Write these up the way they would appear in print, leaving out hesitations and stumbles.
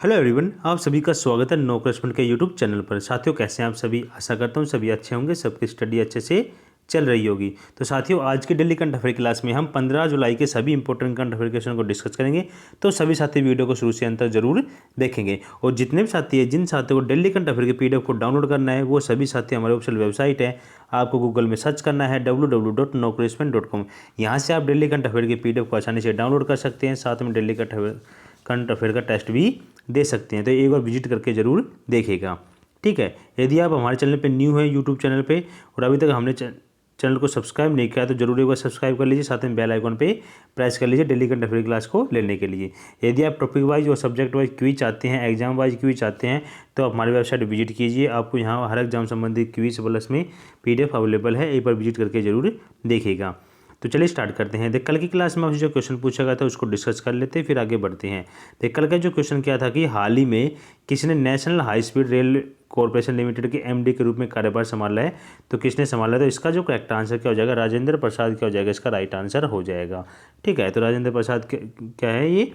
Hello everyone, आप सभी का स्वागत है नो करस्पॉन्ड के यूट्यूब चैनल पर। साथियों, कैसे हैं आप सभी? आशा करता हूं सभी अच्छे होंगे, सबकी स्टडी अच्छे से चल रही होगी। तो साथियों, आज की डेली करंट अफेयर क्लास में हम 15 जुलाई के सभी इंपॉर्टेंट करंट अफेयर क्वेश्चन को डिस्कस करेंगे। तो सभी साथी वीडियो को शुरू से अंत तक जरूर देखेंगे। और जितने भी साथी हैं, जिन साथियों को डेली करंट अफेयर के पीडीएफ को डाउनलोड करना है, वो सभी साथी हमारे ऑफिशियल वेबसाइट है, आपको गूगल में सर्च करना है www.nocorrespondent.com। यहाँ से आप डेली करंट अफेयर के पीडीएफ को आसानी से डाउनलोड कर सकते हैं। साथ में डेली करंट अफेयर का टेस्ट भी दे सकते हैं। तो एक बार विजिट करके ज़रूर देखिएगा, ठीक है। यदि आप हमारे चैनल पे न्यू है यूट्यूब चैनल पे और अभी तक हमने चैनल को सब्सक्राइब नहीं किया, तो जरूर एक बार सब्सक्राइब कर लीजिए। साथ में बेल आइकन पे प्रेस कर लीजिए डेली करंट अफेयर क्लास को लेने के लिए। यदि आप टॉपिक वाइज और सब्जेक्ट वाइज क्विज चाहते हैं, एग्जाम वाइज क्विज चाहते हैं, तो आप हमारी वेबसाइट विजिट कीजिए। आपको यहाँ हर एग्जाम संबंधित क्विज प्लस में पीडीएफ अवेलेबल है, एक बार विजिट करके जरूर देखिएगा। तो चलिए स्टार्ट करते हैं। देख, कल की क्लास में आपसे जो क्वेश्चन पूछा गया था उसको डिस्कस कर लेते हैं, फिर आगे बढ़ते हैं। देख, कल का जो क्वेश्चन क्या था कि हाल ही में किसने national high speed rail corporation limited के एमडी के रूप में कार्यभार संभाला है? तो किसने संभाला? तो इसका जो करेक्ट आंसर क्या हो जाएगा? राजेंद्र प्रसाद क्या हो जाएगा? इसका राइट आंसर हो जाएगा, ठीक है। तो राजेंद्र प्रसाद क्या है? ये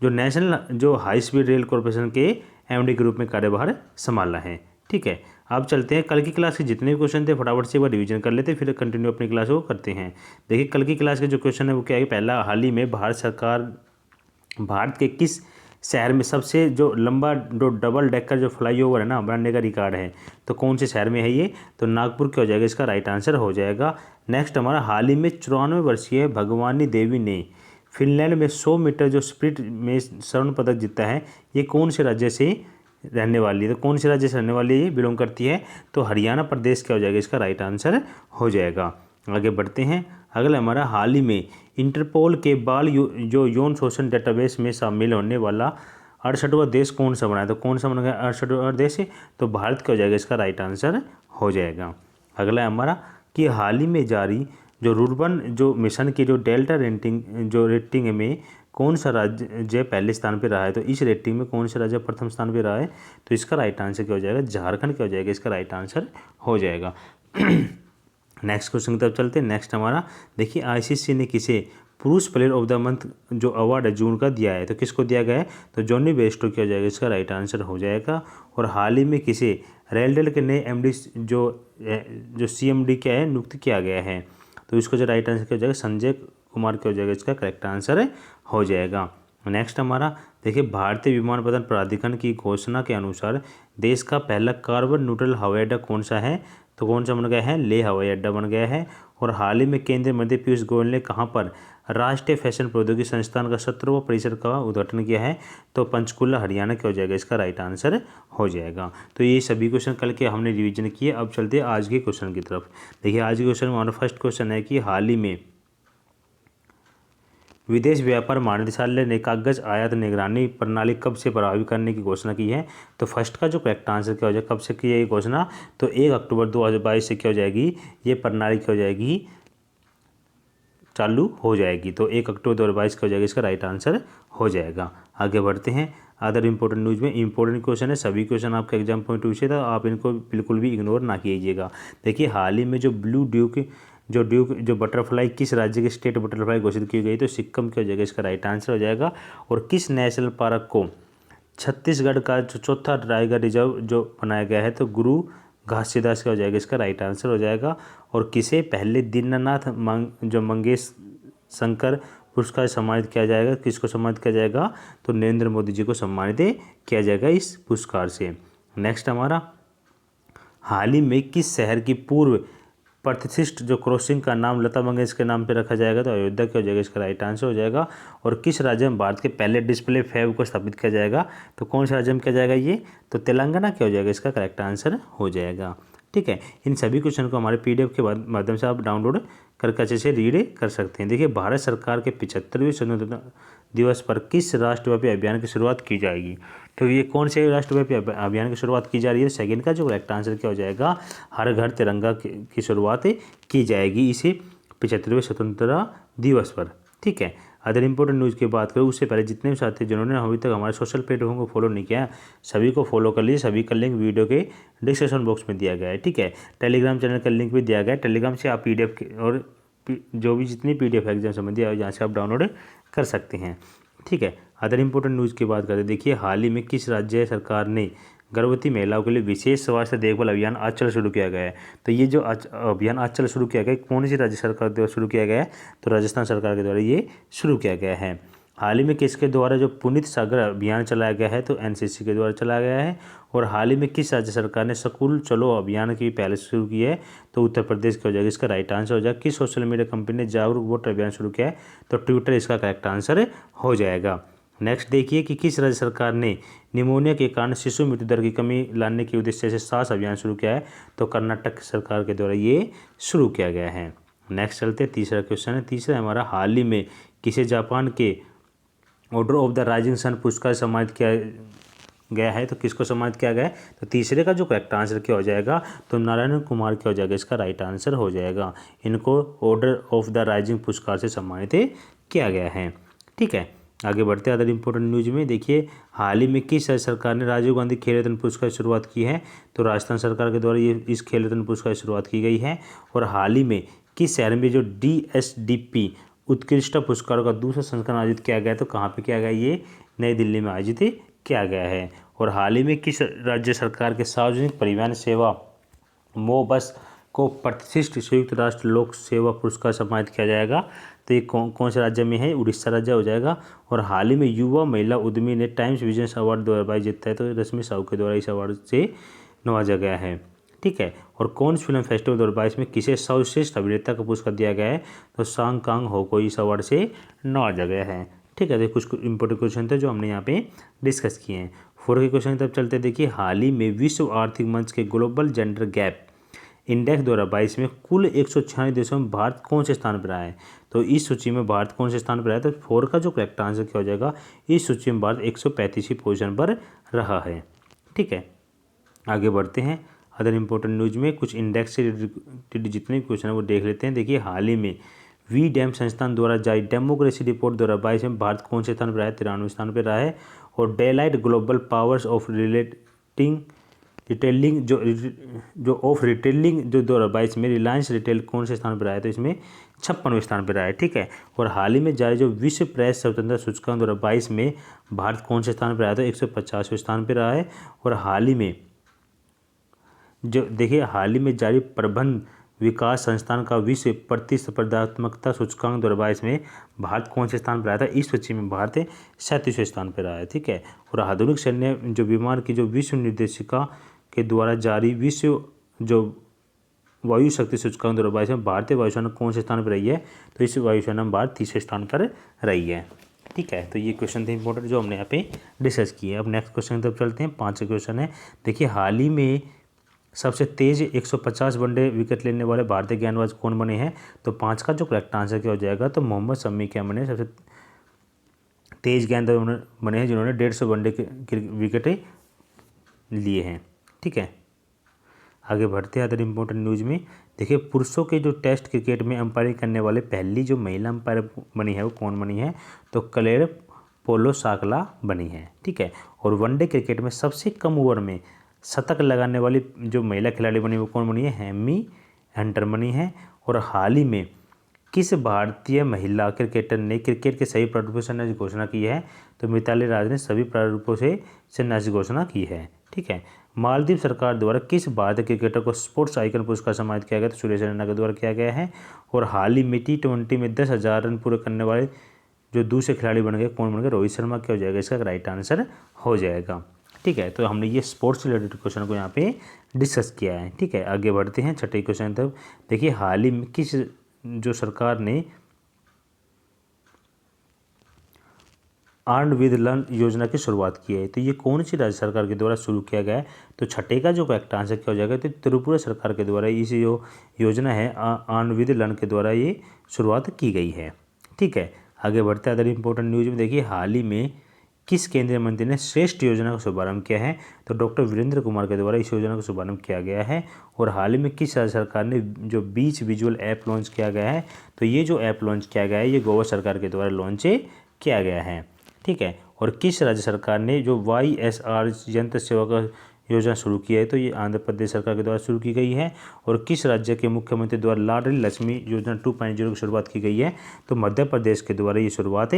जो नेशनल जो हाई स्पीड रेल कॉरपोरेशन के एमडी के रूप में कार्यभार संभाला है, ठीक है। अब चलते हैं कल की क्लास के जितने भी क्वेश्चन थे फटाफट से एक बार रिवीजन कर लेते हैं, फिर कंटिन्यू अपनी क्लास को करते हैं। देखिए, कल की क्लास के जो क्वेश्चन है वो क्या है? पहला, हाल ही में भारत के किस शहर में सबसे जो लंबा जो डबल डेकर जो फ्लाईओवर है ना बनाने का रिकॉर्ड है? तो कौन से शहर में है ये? तो नागपुर क्या हो जाएगा? इसका राइट आंसर हो जाएगा। नेक्स्ट हमारा, हाल ही में 94 वर्षीय भगवानी देवी ने फिनलैंड में 100 मीटर जो स्प्रिंट में स्वर्ण पदक जीता है। ये कौन से राज्य से रहने वाली है? तो कौन से राज्य से रहने वाली है? ये बिलोंग करती है तो हरियाणा प्रदेश क्या हो जाएगा? इसका राइट आंसर हो जाएगा। आगे बढ़ते हैं। अगला हमारा, हाल ही में इंटरपोल के जो यौन शोषण डेटाबेस में शामिल होने वाला 68वां देश कौन सा बना है? तो कौन सा बन गया 68वां देश? तो भारत क्या हो जाएगा? इसका राइट आंसर हो जाएगा। अगला हमारा, कि हाल ही में जारी जो रुर्बन जो मिशन की जो डेल्टा रेटिंग में कौन सा राज्य पहले स्थान पे रहा है? तो इस रेटिंग में कौन सा राज्य प्रथम स्थान पे रहा है? तो इसका राइट आंसर क्या हो जाएगा? झारखंड क्या हो जाएगा? इसका राइट आंसर हो जाएगा। नेक्स्ट क्वेश्चन की तरफ चलते हैं। नेक्स्ट हमारा, देखिए, आईसीसी ने किसे पुरुष प्लेयर ऑफ द मंथ जो अवार्ड है जून का दिया है? तो किसको दिया गया है? तो जॉनी बेस्टो क्या हो जाएगा? इसका राइट आंसर हो जाएगा। और हाल ही में किसे रेलटेल के नए एमडी जो सीएमडी क्या है नियुक्त किया गया है? तो इसको जो राइट आंसर क्या हो जाएगा? संजय कुमार क्या हो जाएगा? इसका करेक्ट आंसर हो जाएगा। नेक्स्ट हमारा, देखिए, भारतीय विमानपत्तन प्राधिकरण की घोषणा के अनुसार देश का पहला कार्बन न्यूट्रल हवाई अड्डा कौन सा है? तो कौन सा बन गया है? लेह हवाई अड्डा बन गया है। और हाल ही में केंद्रीय मंत्री पीयूष गोयल ने कहाँ पर राष्ट्रीय फैशन प्रौद्योगिकी संस्थान का 17वां परिसर का उद्घाटन किया है? तो पंचकुला हरियाणा क्या हो जाएगा? इसका राइट आंसर हो जाएगा। तो ये सभी क्वेश्चन कल के हमने रिवीजन किए। अब चलते हैं आज के क्वेश्चन की तरफ। देखिए, आज के क्वेश्चन में हमारा फर्स्ट क्वेश्चन है कि हाल ही में विदेश व्यापार महानिदेशालय ने कागज आयात निगरानी प्रणाली कब से प्रभावी करने की घोषणा की है? तो फर्स्ट का जो करेक्ट आंसर क्या हो जाएगा? कब से की है ये घोषणा? तो 1 अक्टूबर 2022 से क्या हो जाएगी? ये प्रणाली क्या हो जाएगी? चालू हो जाएगी। तो 1 अक्टूबर 2022 का हो जाएगा? इसका राइट आंसर हो जाएगा। आगे बढ़ते हैं। अदर इंपॉर्टेंट न्यूज़ में इंपॉर्टेंट क्वेश्चन है, सभी क्वेश्चन आपके एग्जाम पॉइंट ऑफ व्यू से था, आप इनको बिल्कुल भी इग्नोर ना कीजिएगा। देखिए, हाल ही में जो ड्यूक जो बटरफ्लाई किस राज्य की स्टेट बटरफ्लाई घोषित की गई? तो सिक्किम क्या हो जाएगा? इसका राइट आंसर हो जाएगा। और किस नेशनल पार्क को छत्तीसगढ़ का जो चौथा टाइगर रिजर्व जो बनाया गया है? तो गुरु घासीदास का हो जाएगा? इसका राइट आंसर हो जाएगा। और किसे पहले दीननाथ मंगेश शंकर पुरस्कार सम्मानित किया जाएगा? किसको सम्मानित किया जाएगा? तो नरेंद्र मोदी जी को सम्मानित किया जाएगा इस पुरस्कार से। नेक्स्ट हमारा, हाल ही में किस शहर की पूर्व प्रतिष्ठित जो क्रॉसिंग का नाम लता मंगेशकर के नाम पे रखा जाएगा? तो अयोध्या क्या हो जाएगा? इसका राइट आंसर हो जाएगा। और किस राज्य में भारत के पहले डिस्प्ले फैब को स्थापित किया जाएगा? तो कौन से राज्य में किया जाएगा ये? तो तेलंगाना क्या हो जाएगा? इसका करेक्ट आंसर हो जाएगा, ठीक है। इन सभी क्वेश्चन को हमारे पीडीएफ के माध्यम से आप डाउनलोड करके अच्छे से रीड कर सकते हैं। देखिए, भारत सरकार के 75वें स्वतंत्रता दिवस पर किस राष्ट्रव्यापी अभियान की शुरुआत की जाएगी? तो ये कौन से राष्ट्रव्यापी अभियान की शुरुआत की जा रही है? सेकंड का जो करेक्ट आंसर क्या हो जाएगा? हर घर तिरंगा की शुरुआत की जाएगी इसी 75वें स्वतंत्रता दिवस पर, ठीक है। अदर इंपॉर्टेंट न्यूज़ की बात करूँ उससे पहले जितने भी साथी जिन्होंने अभी तक हमारे सोशल प्लेटफॉर्म को फॉलो नहीं किया, सभी को फॉलो कर लीजिए। सभी का लिंक वीडियो के डिस्क्रिप्शन बॉक्स में दिया गया है, ठीक है। टेलीग्राम चैनल का लिंक भी दिया गया है। टेलीग्राम से आप पीडीएफ और जो भी जितनी पीडीएफ एग्जाम संबंधी है यहाँ से आप डाउनलोड कर सकते हैं, ठीक है। अदर इंपॉर्टेंट न्यूज़ की बात करते हैं। देखिए हाल ही में किस राज्य सरकार ने गर्भवती महिलाओं के लिए विशेष स्वास्थ्य देखभाल अभियान आज चल शुरू किया गया है। तो ये जो अभियान आज चल शुरू किया गया है, कौन सी राज्य सरकार द्वारा शुरू किया गया है? तो राजस्थान सरकार के द्वारा ये शुरू किया गया है। हाल ही में किसके द्वारा जो पुनीत सागर अभियान चलाया गया है? तो एनसीसी के द्वारा चलाया गया है। और हाल ही में किस राज्य सरकार ने स्कूल चलो अभियान की पहले शुरू की है? तो उत्तर प्रदेश का हो जाएगा। इसका राइट आंसर हो जाएगा। किस सोशल मीडिया कंपनी ने जागरूक वोटर अभियान शुरू किया है? तो ट्विटर इसका करेक्ट आंसर हो जाएगा। नेक्स्ट देखिए कि किस राज्य सरकार ने निमोनिया के कारण शिशु मृत्यु दर की कमी लाने के उद्देश्य से सास अभियान शुरू किया है? तो कर्नाटक सरकार के द्वारा ये शुरू किया गया है। नेक्स्ट चलते हैं, तीसरा क्वेश्चन है। तीसरा हमारा, हाल ही में किसे जापान के order of the rising sun पुरस्कार सम्मानित किया गया है? तो किसको सम्मानित किया गया है? तो तीसरे का जो करेक्ट आंसर क्या हो जाएगा? तो नारायण कुमार क्या हो जाएगा? इसका राइट आंसर हो जाएगा। इनको ऑर्डर ऑफ द राइजिंग पुरस्कार से सम्मानित किया गया है। ठीक है, आगे बढ़ते हैं अदर इंपॉर्टेंट न्यूज में। देखिए हाल ही में किस राज्य सरकार ने राजीव गांधी खेल रत्न पुरस्कार की शुरुआत की है? तो राजस्थान सरकार के द्वारा ये इस खेल रत्न पुरस्कार की शुरुआत की गई है। और हाल ही में किस शहर में जो DSDP उत्कृष्टता पुरस्कारों का दूसरा संस्करण आयोजित किया गया? तो कहाँ पे किया गया? ये नई दिल्ली में आयोजित किया गया है। और हाल ही में किस राज्य सरकार के सार्वजनिक परिवहन सेवा MO-बस को प्रतिष्ठित संयुक्त राष्ट्र लोक सेवा पुरस्कार सम्मानित किया जाएगा? तो ये कौन से राज्य में है? उड़ीसा राज्य हो जाएगा। और हाल ही में युवा महिला उद्यमी ने टाइम्स बिजनेस अवार्ड 2022 जीता है। तो रश्मि साहू के द्वारा इस अवार्ड से नवाजा गया है। ठीक है, और कौन फिल्म फेस्टिवल 2022 में किसे सर्वश्रेष्ठ अभिनेता का पुरस्कार दिया गया है? तो सांग कांग हो को इस अवार्ड से नवाजा गया है। ठीक है, तो कुछ इंपॉर्टेंट क्वेश्चन थे जो हमने यहाँ पे डिस्कस किए हैं। 4 के क्वेश्चन तब चलते। देखिए हाल ही में विश्व आर्थिक मंच के ग्लोबल जेंडर गैप इंडेक्स 2022 में कुल 146 देशों में भारत कौन से स्थान पर आया है? तो इस सूची में भारत कौन से स्थान पर आया? तो 4 का जो करेक्ट आंसर क्या हो जाएगा? इस सूची में भारत 135वीं पोजीशन पर रहा है। ठीक है, आगे बढ़ते हैं अदर इंपॉर्टेंट न्यूज में। कुछ इंडेक्स से रिलेटेड जितने क्वेश्चन है वो देख लेते हैं। देखिए हाल ही में वी-डैम संस्थान द्वारा जारी डेमोक्रेसी रिपोर्ट 2022 में भारत कौन से स्थान पर आया? 93वें स्थान पर रहा है। और Deloitte global powers of retailing जो ऑफ रिटेलिंग जो 2022 में रिलायंस रिटेल कौन से स्थान पर आया? तो इसमें 56वें स्थान पर आया है। ठीक है, और हाल ही में जारी जो विश्व प्रेस स्वतंत्रता सूचकांक 2022 में भारत कौन से स्थान पर आया? तो 150वें स्थान पर रहा है। और हाल ही में जो देखिए हाल ही में जारी प्रबंध विकास संस्थान का विश्व प्रतिस्पर्धात्मकता सूचकांक 2022 में भारत कौन से स्थान पर आया था? इस सूची में भारत 37वें स्थान पर आया है। ठीक है, और आधुनिक सैन्य जो विमान की जो विश्व निर्देशिका के द्वारा जारी विश्व जो वायु शक्ति सूचकांक 2022 में भारतीय वायुसेना कौन से स्थान पर रही है? तो इस वायुसेना में भारत 30वें स्थान पर रही है। ठीक है, तो ये क्वेश्चन थे इंपॉर्टेंट जो हमने यहाँ पे डिस्कस किए। अब नेक्स्ट क्वेश्चन तब चलते हैं। 5 क्वेश्चन है। देखिए हाल ही में सबसे तेज 150 वनडे विकेट लेने वाले भारतीय गेंदबाज कौन बने हैं? तो 5 का जो करेक्ट आंसर क्या हो जाएगा? तो मोहम्मद शमी क्या बने सबसे तेज गेंदबाज बने हैं जिन्होंने 150 वनडे विकेटें लिए हैं। ठीक है, आगे बढ़ते हैं अदर इंपॉर्टेंट न्यूज में। देखिए पुरुषों के जो टेस्ट क्रिकेट में अंपायरिंग करने वाले पहली जो महिला अंपायर बनी है वो कौन बनी है? तो क्लेयर पोलो-साकला बनी है। ठीक है, और वनडे क्रिकेट में सबसे कम ओवर में शतक लगाने वाली जो महिला खिलाड़ी बनी वो कौन बनी है? हेमी हंटर बनी है। और हाल ही में किस भारतीय महिला क्रिकेटर ने क्रिकेट के सभी प्रारूपों से संन्यास की घोषणा की है? तो मिताली राज ने सभी प्रारूपों से संन्यास की घोषणा की है। ठीक है, मालदीव सरकार द्वारा किस भारतीय क्रिकेटर को स्पोर्ट्स आइकन पुरस्कार सम्मानित किया गया? तो सुरेश रैना के द्वारा किया गया है। और हाल ही में T20 में 10,000 रन पूरे करने वाले जो दूसरे खिलाड़ी बन गए कौन बन गए? रोहित शर्मा क्या हो जाएगा? इसका राइट आंसर हो जाएगा। ठीक है, तो हमने ये स्पोर्ट्स रिलेटेड क्वेश्चन को यहाँ पे डिस्कस किया है। ठीक है, आगे बढ़ते हैं 6ठे क्वेश्चन तक। देखिए हाल ही में किस जो सरकार ने अर्न विद लर्न योजना की शुरुआत की है? तो ये कौन सी राज्य सरकार के द्वारा शुरू किया गया है? तो 6ठे का जो करेक्ट आंसर क्या हो जाएगा? तो त्रिपुरा सरकार के द्वारा इस जो योजना है अर्न विद लर्न के द्वारा ये शुरुआत की गई है। ठीक है, आगे बढ़ते हैं अदर इंपॉर्टेंट न्यूज में। देखिए हाल ही में किस केंद्रीय मंत्री ने श्रेष्ठ योजना का शुभारंभ किया है? तो डॉक्टर वीरेंद्र कुमार के द्वारा इस योजना का शुभारंभ किया गया है। और हाल ही में किस राज्य सरकार ने जो बीच विजुअल ऐप लॉन्च किया गया है? तो ये जो ऐप लॉन्च किया गया है ये गोवा सरकार के द्वारा लॉन्च किया गया है। ठीक है, और किस राज्य सरकार ने जो YSR यंत्र सेवा का योजना शुरू की है? तो ये आंध्र प्रदेश सरकार के द्वारा शुरू की गई है। और किस राज्य के मुख्यमंत्री द्वारा लाडली लक्ष्मी योजना 2.0 की शुरुआत की गई है? तो मध्य प्रदेश के द्वारा ये शुरुआत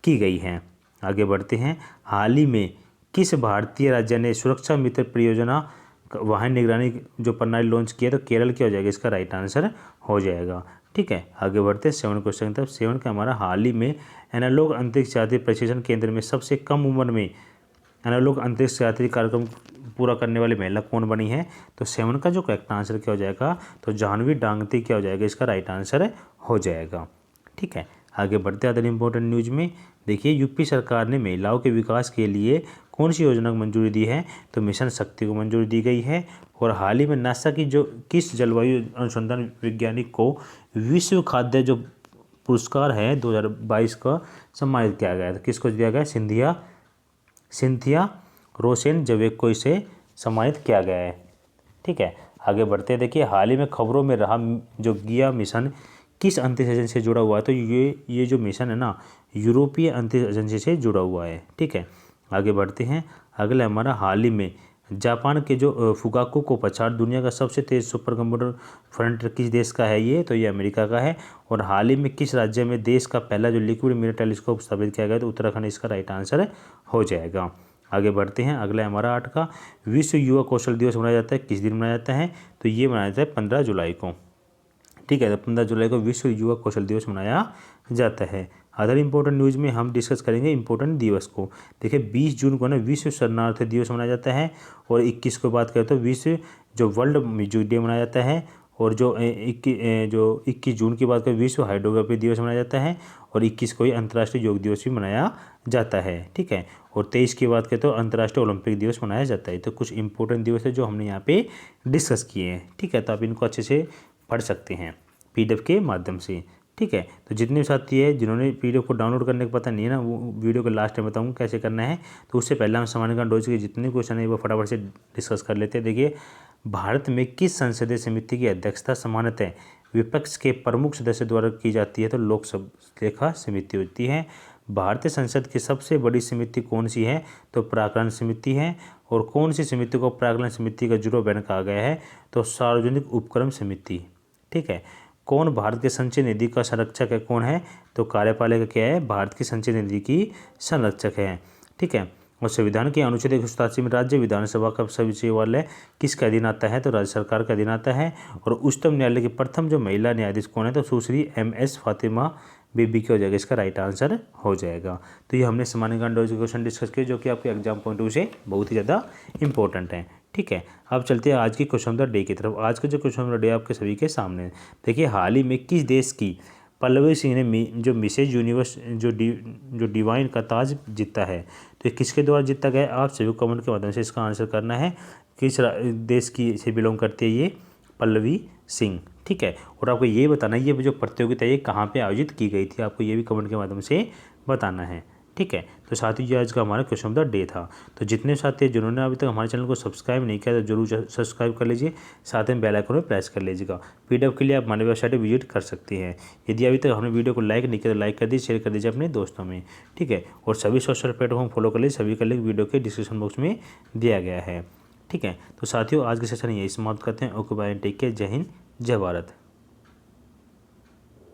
की गई है। आगे बढ़ते हैं, हाल ही में किस भारतीय राज्य ने सुरक्षा मित्र परियोजना वाहन निगरानी जो प्रणाली लॉन्च किया, तो केरल की हो जाएगा इसका राइट आंसर हो जाएगा। ठीक है, आगे बढ़ते हैं 7 क्वेश्चन की तरफ। 7 का हमारा, हाल ही में एनालॉग अंतरिक्ष यात्री प्रशिक्षण केंद्र में सबसे कम उम्र में एनालॉग अंतरिक्ष यात्री कार्यक्रम पूरा करने वाली महिला कौन बनी है, तो 7 का जो करेक्ट आंसर क्या हो जाएगा, तो जाह्नवी डांगती क्या हो जाएगा, इसका राइट आंसर हो जाएगा। ठीक है, आगे बढ़ते हैं अदर इंपॉर्टेंट न्यूज में। देखिए, यूपी सरकार ने महिलाओं के विकास के लिए कौन सी योजना को मंजूरी दी है, तो मिशन शक्ति को मंजूरी दी गई है। और हाल ही में नासा की जो किस जलवायु अनुसंधान वैज्ञानिक को विश्व खाद्य जो पुरस्कार है 2022 का सम्मानित किया गया है, तो किसको दिया गया, सिंथिया रोसेन जवेक को इसे सम्मानित किया गया है। ठीक है, आगे बढ़ते हैं। देखिए, हाल ही में खबरों में रहा जो गिया मिशन किस अंतरिक्ष एजेंसी से जुड़ा हुआ है, तो ये जो मिशन है ना, यूरोपीय अंतरिक्ष एजेंसी से जुड़ा हुआ है। ठीक है, आगे बढ़ते हैं। अगला हमारा, हाल ही में जापान के जो फुगाकू को पछाड़ दुनिया का सबसे तेज सुपर कंप्यूटर फ्रंट किस देश का है, ये तो ये अमेरिका का है। और हाल ही में किस राज्य में देश का पहला जो लिक्विड मिरर टेलीस्कोप स्थापित किया गया, तो उत्तराखंड इसका राइट आंसर हो जाएगा। आगे बढ़ते हैं। अगला हमारा 8 का, विश्व युवा कौशल दिवस मनाया जाता है, किस दिन मनाया जाता है, तो ये मनाया जाता है 15 जुलाई को। ठीक है, तो 15 जुलाई को विश्व युवा कौशल दिवस मनाया जाता है। अदर इंपॉर्टेंट न्यूज़ में हम डिस्कस करेंगे इंपॉर्टेंट दिवस को। देखिए, 20 जून को ना विश्व शरणार्थी दिवस मनाया जाता है। और 21 को बात करें तो विश्व जो वर्ल्ड म्यूजिक डे मनाया जाता है। और जो 21 जून की बात करें, विश्व हाइड्रोग्राफी दिवस मनाया जाता है। और 21 को ही अंतर्राष्ट्रीय योग दिवस भी मनाया जाता है। ठीक है, और 23 की बात करें तो अंतर्राष्ट्रीय ओलंपिक दिवस मनाया जाता है। तो कुछ इंपॉर्टेंट दिवस है जो हमने यहाँ पे डिस्कस किए हैं। ठीक है, तो आप इनको अच्छे से पढ़ सकते हैं PDF के माध्यम से। ठीक है, तो जितने साथी है जिन्होंने PDF को डाउनलोड करने का पता नहीं है ना, वो वीडियो के लास्ट में बताऊंगा कैसे करना है। तो उससे पहले हम समान्यकरण डोज के जितने क्वेश्चन है वो फटाफट से डिस्कस कर लेते हैं। देखिए, भारत में किस संसदीय समिति की अध्यक्षता सामान्यतः विपक्ष के प्रमुख सदस्य द्वारा की जाती है, तो लोक लेखा समिति होती है। भारतीय संसद की सबसे बड़ी समिति कौन सी है, तो प्राक्कलन समिति है। और कौन सी समिति को प्राक्कलन समिति का जुड़ो बयान कहा गया है, तो सार्वजनिक उपक्रम समिति। ठीक है, कौन भारत के संचय निधि का संरक्षक है, कौन है, तो कार्यपालिका क्या है, भारत की संचय निधि की संरक्षक है। ठीक है, और संविधान के अनुच्छेद 187 में राज्य विधानसभा का सचिवालय किसके अधीन आता है, तो राज्य सरकार के अधीन आता है। और उच्चतम न्यायालय की प्रथम जो महिला न्यायाधीश कौन है, तो सुश्री MS फातिमा बीबी की हो जाएगा, इसका राइट आंसर हो जाएगा। तो ये हमने समान्यकरण डोज के क्वेश्चन डिस्कस किए जो कि आपके एग्जाम पॉइंट ऑफ व्यू से बहुत ही ज़्यादा इंपॉर्टेंट है। ठीक है, अब चलते हैं आज की क्वेश्चन ऑफ द डे की तरफ। आज का जो क्वेश्चन ऑफ द डे आपके सभी के सामने है। देखिए, हाल ही में किस देश की पल्लवी सिंह ने जो मिसेज यूनिवर्स जो डिवाइन का ताज जीता है, तो ये किसके द्वारा जीता गया, आप सभी कमेंट के माध्यम से इसका आंसर करना है। किस देश की से बिलोंग करती है ये पल्लवी सिंह। ठीक है, और आपको ये बताना है ये जो प्रतियोगिता है ये कहाँ पे आयोजित की गई थी, आपको ये भी कमेंट के माध्यम से बताना है। ठीक है, तो साथ ही ये आज का हमारा क्वेश्चन ऑफ द डे था। तो जितने साथी जिन्होंने अभी तक हमारे चैनल को सब्सक्राइब नहीं किया तो जरूर सब्सक्राइब कर लीजिए, साथ में बेल आइकन में प्रेस कर लीजिएगा। PDF के लिए आप हमारी वेबसाइट पर विजिट कर सकते हैं। यदि अभी तक हमने वीडियो को लाइक नहीं किया तो लाइक कर दीजिए, शेयर कर दीजिए अपने दोस्तों में। ठीक है, और सभी सोशल प्लेटफॉर्म फॉलो कर लीजिए, सभी का लिंक वीडियो के डिस्क्रिप्शन बॉक्स में दिया गया है। ठीक है, तो साथियों आज के सेशन यही समाप्त करते हैं। ओके बाय, टेक केयर, जय हिंद, जय भारत।